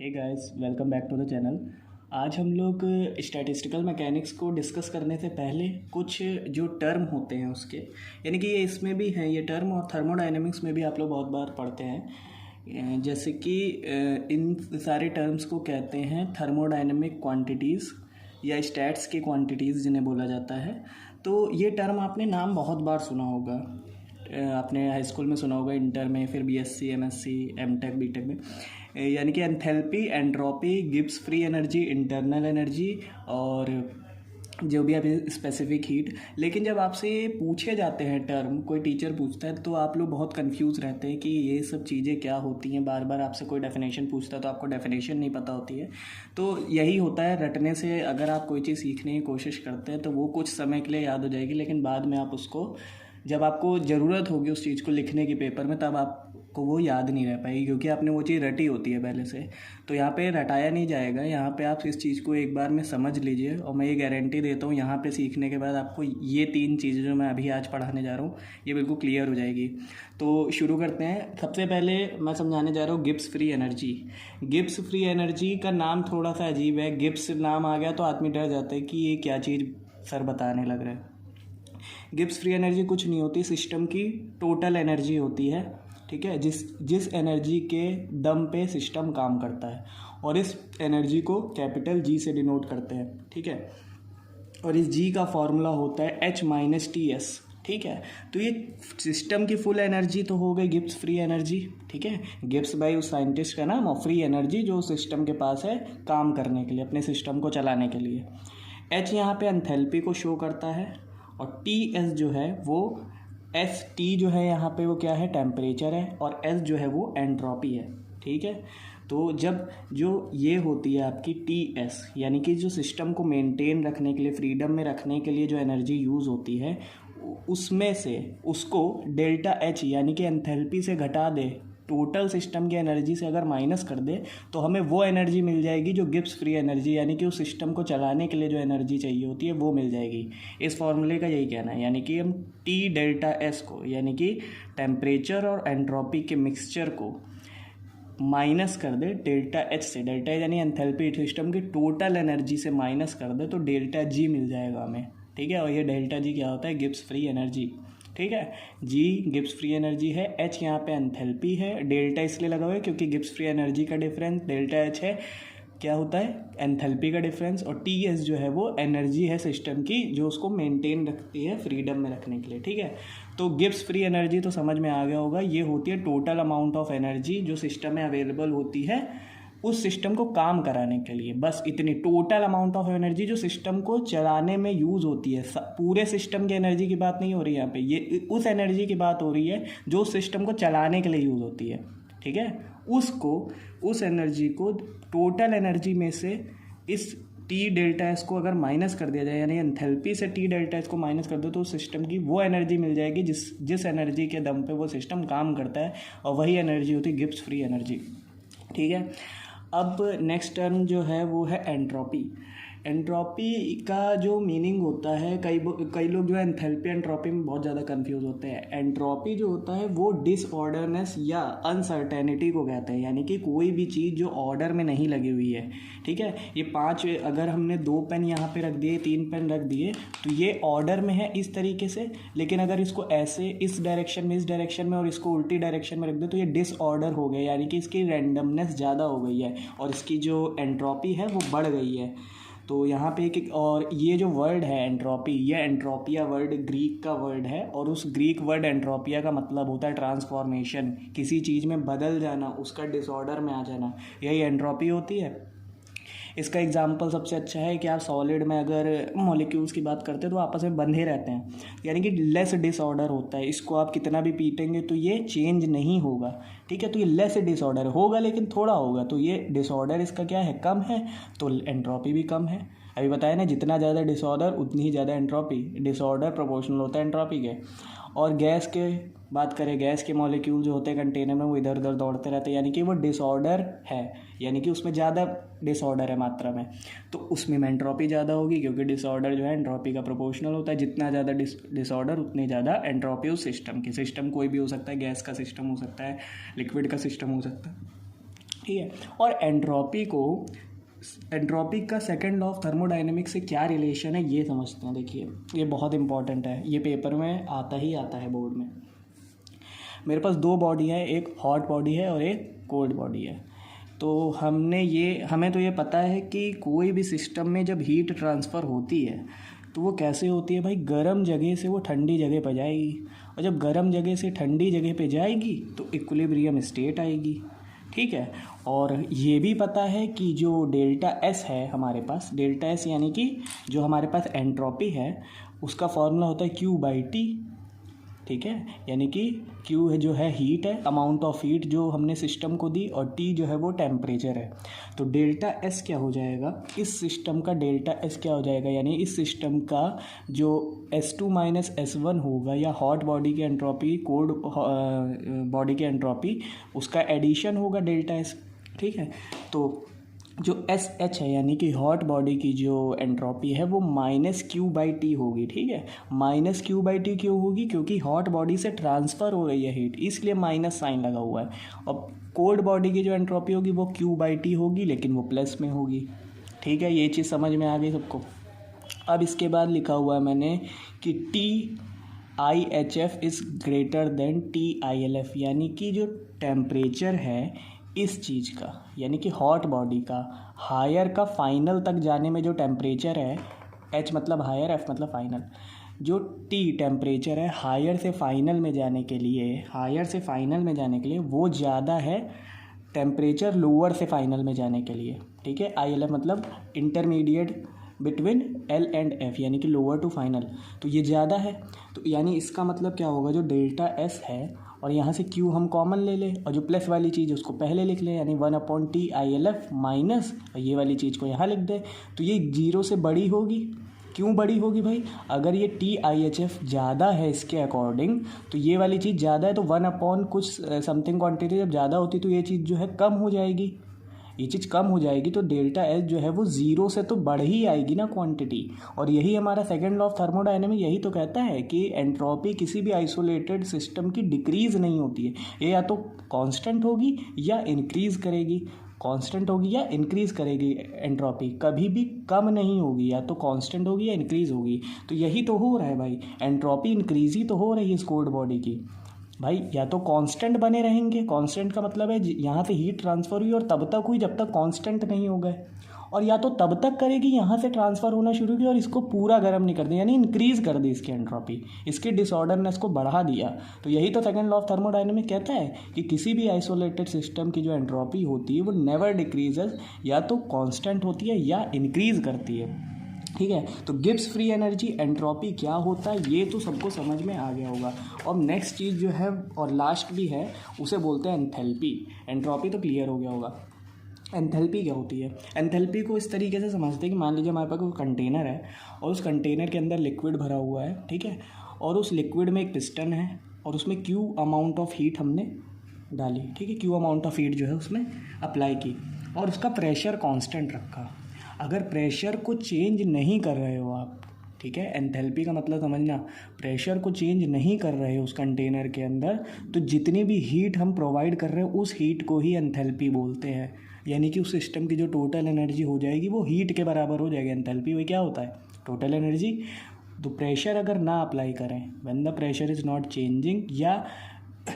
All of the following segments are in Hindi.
Hey guys, welcome back to the channel. आज हम लोग स्टैटिस्टिकल मैकेनिक्स को डिस्कस करने से पहले कुछ जो टर्म होते हैं उसके, यानी कि ये इसमें भी हैं ये टर्म, और थर्मोडायनेमिक्स में भी आप लोग बहुत बार पढ़ते हैं। जैसे कि इन सारे टर्म्स को कहते हैं थर्मोडायनेमिक क्वांटिटीज़ या स्टैट्स की क्वांटिटीज़ जिन्हें बोला जाता है। तो ये टर्म आपने नाम बहुत बार सुना होगा। आपने हाई स्कूल में सुना होगा, इंटर में, फिर बीएससी, एमएससी, एमटेक, बीटेक में। यानी कि enthalpy, entropy, Gibbs free energy, internal energy, और जो भी अभी स्पेसिफिक हीट। लेकिन जब आपसे ये पूछे जाते हैं टर्म, कोई टीचर पूछता है, तो आप लोग बहुत कंफ्यूज रहते हैं कि ये सब चीज़ें क्या होती हैं। बार बार आपसे कोई डेफिनेशन पूछता है तो आपको डेफिनेशन नहीं पता होती है। तो यही होता है रटने से। अगर आप कोई चीज़ सीखने की कोशिश करते हैं तो वो कुछ समय के लिए याद हो जाएगी, लेकिन बाद में आप उसको, जब आपको ज़रूरत होगी उस चीज़ को लिखने की पेपर में, तब आपको वो याद नहीं रह पाएगी, क्योंकि आपने वो चीज़ रटी होती है पहले से। तो यहाँ पे रटाया नहीं जाएगा। यहाँ पे आप इस चीज़ को एक बार में समझ लीजिए, और मैं ये गारंटी देता हूँ यहाँ पे सीखने के बाद आपको ये 3 चीज़ें जो मैं अभी आज पढ़ाने जा रहा हूँ ये बिल्कुल क्लियर हो जाएगी। तो शुरू करते हैं। सबसे पहले मैं समझाने जा रहा हूँ Gibbs free energy. Gibbs free energy का नाम थोड़ा सा अजीब है। गिब्स नाम आ गया तो आदमी डर जाता है कि ये क्या चीज़ सर बताने लग रहा है। गिब्स फ्री एनर्जी कुछ नहीं होती, सिस्टम की टोटल एनर्जी होती है। ठीक है, जिस एनर्जी के दम पे सिस्टम काम करता है, और इस एनर्जी को कैपिटल जी से डिनोट करते हैं। ठीक है, और इस जी का फॉर्मूला होता है H-TS। ठीक है, तो ये सिस्टम की फुल एनर्जी तो हो गई गिब्स फ्री एनर्जी। ठीक है, गिब्स भाई उस साइंटिस्ट का नाम, और फ्री एनर्जी जो सिस्टम के पास है काम करने के लिए, अपने सिस्टम को चलाने के लिए। H यहाँ पे एंथैल्पी को शो करता है, और TS जो है वो ST जो है यहाँ पे वो क्या है, टेम्परेचर है, और S जो है वो एंट्रोपी है। ठीक है, तो जब जो ये होती है आपकी TS, यानी कि जो सिस्टम को मेंटेन रखने के लिए, फ्रीडम में रखने के लिए जो एनर्जी यूज़ होती है, उसमें से उसको डेल्टा H यानी कि एंथैल्पी से घटा दे, टोटल सिस्टम की एनर्जी से अगर माइनस कर दे, तो हमें वो एनर्जी मिल जाएगी जो गिब्स फ्री एनर्जी, यानी कि उस सिस्टम को चलाने के लिए जो एनर्जी चाहिए होती है वो मिल जाएगी। इस फॉर्मूले का यही कहना है, यानी कि हम T डेल्टा S को, यानी कि टेम्परेचर और एंट्रोपी के मिक्सचर को माइनस कर दे डेल्टा H से, डेल्टा यानी एंथैल्पी सिस्टम की टोटल एनर्जी से माइनस कर दे, तो डेल्टा G मिल जाएगा हमें। ठीक है, और ये डेल्टा G क्या होता है, गिब्स फ्री एनर्जी। ठीक है, जी गिब्स फ्री एनर्जी है, H यहाँ पे एंथैल्पी है, डेल्टा इसलिए लगा हुआ है क्योंकि गिब्स फ्री एनर्जी का डिफरेंस डेल्टा H है, क्या होता है, एंथैल्पी का डिफरेंस, और TS जो है वो एनर्जी है सिस्टम की जो उसको मेंटेन रखती है फ्रीडम में रखने के लिए। ठीक है, तो गिब्स फ्री एनर्जी तो समझ में आ गया होगा, ये होती है टोटल अमाउंट ऑफ एनर्जी जो सिस्टम में अवेलेबल होती है उस सिस्टम को काम कराने के लिए। बस इतनी टोटल अमाउंट ऑफ एनर्जी जो सिस्टम को चलाने में यूज़ होती है। पूरे सिस्टम की एनर्जी की बात नहीं हो रही यहाँ पे, ये उस एनर्जी की बात हो रही है जो सिस्टम को चलाने के लिए यूज़ होती है। ठीक है, उस एनर्जी को टोटल एनर्जी में से इस T डेल्टा S को अगर माइनस कर दिया जाए, यानी एंथैल्पी से T डेल्टा S को माइनस कर दो, तो सिस्टम की वो एनर्जी मिल जाएगी जिस एनर्जी के दम पे वो सिस्टम काम करता है, और वही एनर्जी होती है गिब्स फ्री एनर्जी। ठीक है, अब नेक्स्ट टर्म जो है वो है एंट्रोपी। एंट्रोपी का जो मीनिंग होता है, कई लोग जो है एंथैल्पी एंट्रोपी में बहुत ज़्यादा कंफ्यूज होते हैं। एंट्रोपी जो होता है वो डिसऑर्डरनेस या अनसर्टेनिटी को कहते हैं, यानी कि कोई भी चीज़ जो ऑर्डर में नहीं लगी हुई है। ठीक है, ये 5, अगर हमने 2 पेन यहाँ पे रख दिए, 3 पेन रख दिए, तो ये ऑर्डर में है इस तरीके से, लेकिन अगर इसको ऐसे इस डायरेक्शन में और इसको उल्टी डायरेक्शन में रख दे तो ये डिसऑर्डर हो गया, यानी कि इसकी रैंडमनेस ज़्यादा हो गई है और इसकी जो एंट्रोपी है वो बढ़ गई है। तो यहाँ पे एक और ये जो वर्ड है एंट्रोपी, ये एंट्रोपिया वर्ड ग्रीक का वर्ड है, और उस ग्रीक वर्ड एंट्रोपिया का मतलब होता है ट्रांसफॉर्मेशन, किसी चीज़ में बदल जाना, उसका डिसऑर्डर में आ जाना, यही एंट्रोपी होती है। इसका एग्जाम्पल सबसे अच्छा है कि आप सॉलिड में अगर मॉलिक्यूल्स की बात करते हैं तो आपस में बंधे रहते हैं, यानी कि लेस डिसऑर्डर होता है। इसको आप कितना भी पीटेंगे तो ये चेंज नहीं होगा। ठीक है, तो ये लेस डिसऑर्डर होगा, लेकिन थोड़ा होगा, तो ये डिसऑर्डर इसका क्या है, कम है, तो एंट्रोपी भी कम है। अभी बताया ना, जितना ज़्यादा डिसऑर्डर उतनी ही ज़्यादा एंट्रोपी, डिसऑर्डर प्रोपोर्शनल होता है एंट्रोपी के। और गैस के बात करें, गैस के मॉलिक्यूल जो होते हैं कंटेनर में वो इधर उधर दौड़ते रहते हैं, यानी कि वो डिसऑर्डर है, यानी कि उसमें ज़्यादा डिसऑर्डर है मात्रा में, तो उसमें एंट्रोपी ज़्यादा होगी, क्योंकि डिसऑर्डर जो है एंट्रोपी का प्रोपोर्शनल होता है। जितना ज़्यादा डिसऑर्डर उतनी ज़्यादा एंट्रोपी उस सिस्टम की। सिस्टम कोई भी हो सकता है, गैस का सिस्टम हो सकता है, लिक्विड का सिस्टम हो सकता है, ठीक है। और एंट्रोपी का सेकंड लॉ ऑफ थर्मोडायनेमिक्स से क्या रिलेशन है ये समझते हैं। देखिए ये बहुत इंपॉर्टेंट है, ये पेपर में आता ही आता है बोर्ड में। मेरे पास दो बॉडी है, एक हॉट बॉडी है और एक कोल्ड बॉडी है। तो हमें तो ये पता है कि कोई भी सिस्टम में जब हीट ट्रांसफ़र होती है तो वो कैसे होती है भाई, गर्म जगह से वो ठंडी जगह पर जाएगी, और जब गर्म जगह से ठंडी जगह पे जाएगी तो इक्विलिब्रियम स्टेट आएगी, ठीक है। और ये भी पता है कि जो डेल्टा एस है हमारे पास, डेल्टा एस यानी कि जो हमारे पास एंट्रोपी है उसका फॉर्मूला होता है Q/T, ठीक है। यानी कि Q है जो है हीट है, अमाउंट ऑफ हीट जो हमने सिस्टम को दी, और T जो है वो टेम्परेचर है। तो डेल्टा एस क्या हो जाएगा, इस सिस्टम का डेल्टा एस क्या हो जाएगा, यानी इस सिस्टम का जो S2 - S1 होगा, या हॉट बॉडी की एंट्रोपी कोल्ड बॉडी की एंट्रोपी, उसका एडिशन होगा डेल्टा एस, ठीक है। तो जो SH है यानी कि हॉट बॉडी की जो एंट्रोपी है वो -Q/T होगी, ठीक है। -Q/T क्यों होगी, क्योंकि हॉट बॉडी से ट्रांसफ़र हो रही है हीट, इसलिए माइनस साइन लगा हुआ है। और कोल्ड बॉडी की जो एंट्रोपी होगी वो Q/T होगी, लेकिन वो प्लस में होगी, ठीक है। ये चीज़ समझ में आ गई सबको। अब इसके बाद लिखा हुआ है मैंने कि TIHF is greater than TILF, यानी कि जो टेम्परेचर है इस चीज़ का, यानी कि हॉट बॉडी का हायर का फाइनल तक जाने में जो टेम्परेचर है, H मतलब हायर, F मतलब फाइनल, जो T टेम्परेचर है हायर से फाइनल में जाने के लिए वो ज़्यादा है टेम्परेचर लोअर से फाइनल में जाने के लिए, ठीक है। ILF मतलब intermediate between L and F, यानी कि लोअर टू फाइनल, तो ये ज़्यादा है। तो यानी इसका मतलब क्या होगा, जो डेल्टा S है और यहाँ से Q हम कॉमन ले लें, और जो प्लस वाली चीज़ उसको पहले लिख लें, यानी 1/TILF माइनस ये वाली चीज़ को यहाँ लिख दें, तो ये 0 से बड़ी होगी। क्यों बड़ी होगी भाई, अगर ये TIHF ज़्यादा है इसके अकॉर्डिंग, तो ये वाली चीज़ ज़्यादा है, तो 1/ कुछ समथिंग क्वांटिटी जब ज़्यादा होती तो ये चीज़ जो है कम हो जाएगी, ये चीज़ कम हो जाएगी, तो डेल्टा एस जो है वो 0 से तो बढ़ ही आएगी ना क्वांटिटी। और यही हमारा सेकंड लॉ ऑफ थर्मोडायनेमिक्स यही तो कहता है कि एंट्रोपी किसी भी आइसोलेटेड सिस्टम की डिक्रीज़ नहीं होती है, ये या तो कांस्टेंट होगी या इंक्रीज़ करेगी, कांस्टेंट होगी या इंक्रीज़ करेगी, एंट्रोपी कभी भी कम नहीं होगी, या तो कांस्टेंट होगी या इंक्रीज़ होगी। तो यही तो हो रहा है भाई, एंट्रोपी इंक्रीज़ ही तो हो रही है इस कोल्ड बॉडी की भाई, या तो कांस्टेंट बने रहेंगे, कांस्टेंट का मतलब है यहाँ से हीट ट्रांसफ़र हुई और तब तक हुई जब तक कांस्टेंट नहीं हो गए, और या तो तब तक करेगी यहाँ से ट्रांसफ़र होना शुरू किया और इसको पूरा गर्म नहीं कर दिया, यानी इंक्रीज़ कर दी इसकी एंट्रोपी, इसकी डिसऑर्डरनेस को बढ़ा दिया। तो यही तो सेकंड लॉ ऑफ थर्मोडायनेमिक्स कहता है कि किसी भी आइसोलेटेड सिस्टम की जो एंट्रोपी होती है वो नेवर डिक्रीजेज, या तो कांस्टेंट होती है या इंक्रीज़ करती है, ठीक है। तो गिब्स फ्री एनर्जी एंट्रोपी क्या होता है ये तो सबको समझ में आ गया होगा। और नेक्स्ट चीज़ जो है और लास्ट भी है उसे बोलते हैं एंथैल्पी। एंट्रोपी तो क्लियर हो गया होगा, एंथैल्पी क्या होती है। एंथैल्पी को इस तरीके से समझते हैं कि मान लीजिए हमारे पास कोई कंटेनर है और उस कंटेनर के अंदर लिक्विड भरा हुआ है, ठीक है, और उस लिक्विड में एक पिस्टन है और उसमें Q अमाउंट ऑफ हीट हमने डाली, ठीक है, Q अमाउंट ऑफ हीट जो है उसमें अप्लाई की और उसका प्रेशर कांस्टेंट रखा। अगर प्रेशर को चेंज नहीं कर रहे हो आप, ठीक है, एंथैल्पी का मतलब समझना, प्रेशर को चेंज नहीं कर रहे हो उस कंटेनर के अंदर, तो जितनी भी हीट हम प्रोवाइड कर रहे हो उस हीट को ही एंथैल्पी बोलते हैं। यानी कि उस सिस्टम की जो टोटल एनर्जी हो जाएगी वो हीट के बराबर हो जाएगी। एंथैल्पी वही क्या होता है, टोटल एनर्जी। तो प्रेशर अगर ना अप्लाई करें, when the pressure is not changing, या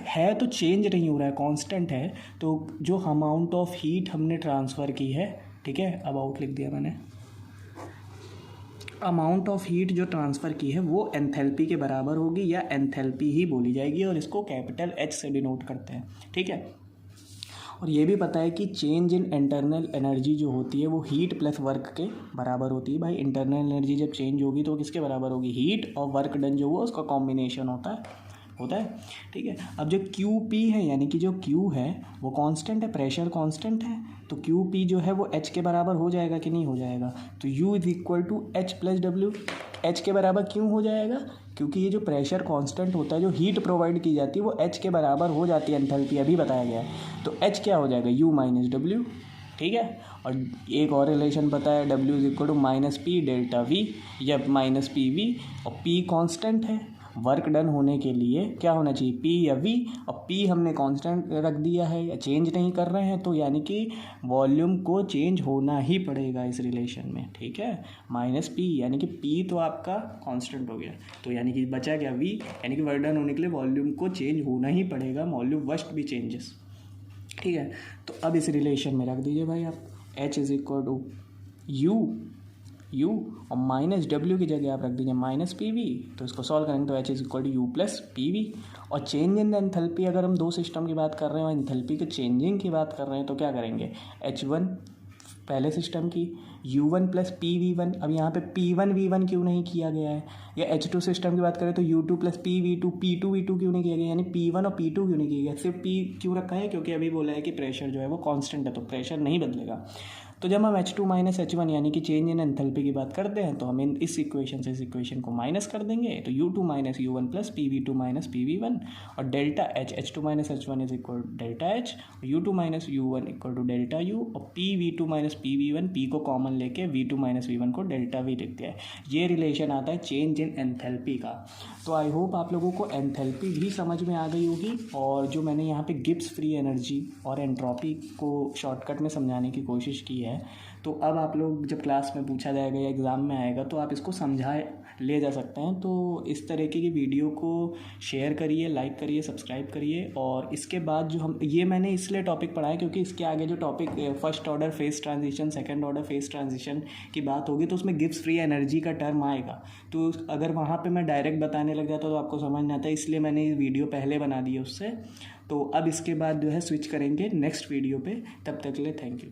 है तो चेंज नहीं हो रहा है, कांस्टेंट है, तो जो अमाउंट ऑफ हीट हमने ट्रांसफ़र की है, ठीक है, अबाउट लिख दिया मैंने, अमाउंट ऑफ हीट जो ट्रांसफ़र की है वो एंथैल्पी के बराबर होगी या एंथैल्पी ही बोली जाएगी, और इसको कैपिटल H से डिनोट करते हैं, ठीक है। और ये भी पता है कि चेंज इन इंटरनल एनर्जी जो होती है वो हीट प्लस वर्क के बराबर होती है। भाई इंटरनल एनर्जी जब चेंज होगी तो किसके बराबर होगी, हीट और वर्क डन जो हुआ उसका कॉम्बिनेशन होता है, ठीक है। अब जो QP है, यानी कि जो Q है वो कांस्टेंट है, प्रेशर कांस्टेंट है, तो QP जो है वो H के बराबर हो जाएगा कि नहीं हो जाएगा। तो U = H + W। H के बराबर क्यों हो जाएगा, क्योंकि ये जो प्रेशर कांस्टेंट होता है, जो हीट प्रोवाइड की जाती है वो H के बराबर हो जाती है, एंथैल्पी अभी बताया गया है। तो H क्या हो जाएगा, U - W, ठीक है। और एक और रिलेशन पता है, W = -P ΔV या -PV, और P कांस्टेंट है, वर्क डन होने के लिए क्या होना चाहिए, पी या वी, और पी हमने कांस्टेंट रख दिया है या चेंज नहीं कर रहे हैं, तो यानी कि वॉल्यूम को चेंज होना ही पड़ेगा इस रिलेशन में, ठीक है। माइनस पी यानी कि पी तो आपका कांस्टेंट हो गया, तो यानी कि बचा क्या, वी, यानी कि वर्क डन होने के लिए वॉल्यूम को चेंज होना ही पड़ेगा, वॉल्यूम मस्ट बी चेंजेस, ठीक है। तो अब इस रिलेशन में रख दीजिए भाई आप H is equal to U और माइनस डब्ल्यू की जगह आप रख दीजिए माइनस पी वी, तो इसको सॉल्व करेंगे तो H is equal to U plus P V. और चेंज इन एंथैल्पी, अगर हम दो सिस्टम की बात कर रहे हैं और एंथैल्पी के चेंजिंग की बात कर रहे हैं तो क्या करेंगे, H1 पहले सिस्टम की, U1 plus P we one, अब यहाँ पे P1 V1 क्यों नहीं किया गया है, या H2 सिस्टम की बात करें तो U2 plus P we to, P2 V2 क्यों नहीं किया गया, यानी P1 और P2 क्यों नहीं किया गया, सिर्फ P क्यों रखा है, क्योंकि अभी बोला है कि प्रेशर जो है वो कांस्टेंट है, तो प्रेशर नहीं बदलेगा। तो जब हम H2 माइनस H1 यानी कि चेंज इन एंथैल्पी की बात करते हैं तो हम इस इक्वेशन से इस इक्वेशन को माइनस कर देंगे, तो U2 minus U1 plus PV2 minus PV1 और delta H, H2 minus H1 is equal delta H, U2 minus U1 equal to delta U, और PV2 माइनस PV1, P को कॉमन लेके V2 माइनस V1 को डेल्टा V लिख दिया है। ये रिलेशन आता है चेंज इन एंथैल्पी का। तो आई होप आप लोगों को एंथैल्पी भी समझ में आ गई होगी, और जो मैंने यहाँ पे गिब्स फ्री एनर्जी और एंट्रोपी को शॉर्टकट में समझाने की कोशिश की है, तो अब आप लोग जब क्लास में पूछा जाएगा या एग्ज़ाम में आएगा तो आप इसको समझा ले जा सकते हैं। तो इस तरीके की वीडियो को शेयर करिए, लाइक करिए, सब्सक्राइब करिए। और इसके बाद जो हम ये मैंने इसलिए टॉपिक पढ़ा है क्योंकि इसके आगे जो topic first order face transition, second order face transition की बात होगी तो उसमें गिब्स फ्री एनर्जी का टर्म आएगा, तो अगर वहाँ पे मैं डायरेक्ट बताने लग जाता तो आपको समझ नहीं आता, इसलिए मैंने ये वीडियो पहले बना दी है उससे। तो अब इसके बाद जो है स्विच करेंगे नेक्स्ट वीडियो पे, तब तक के लिए थैंक यू।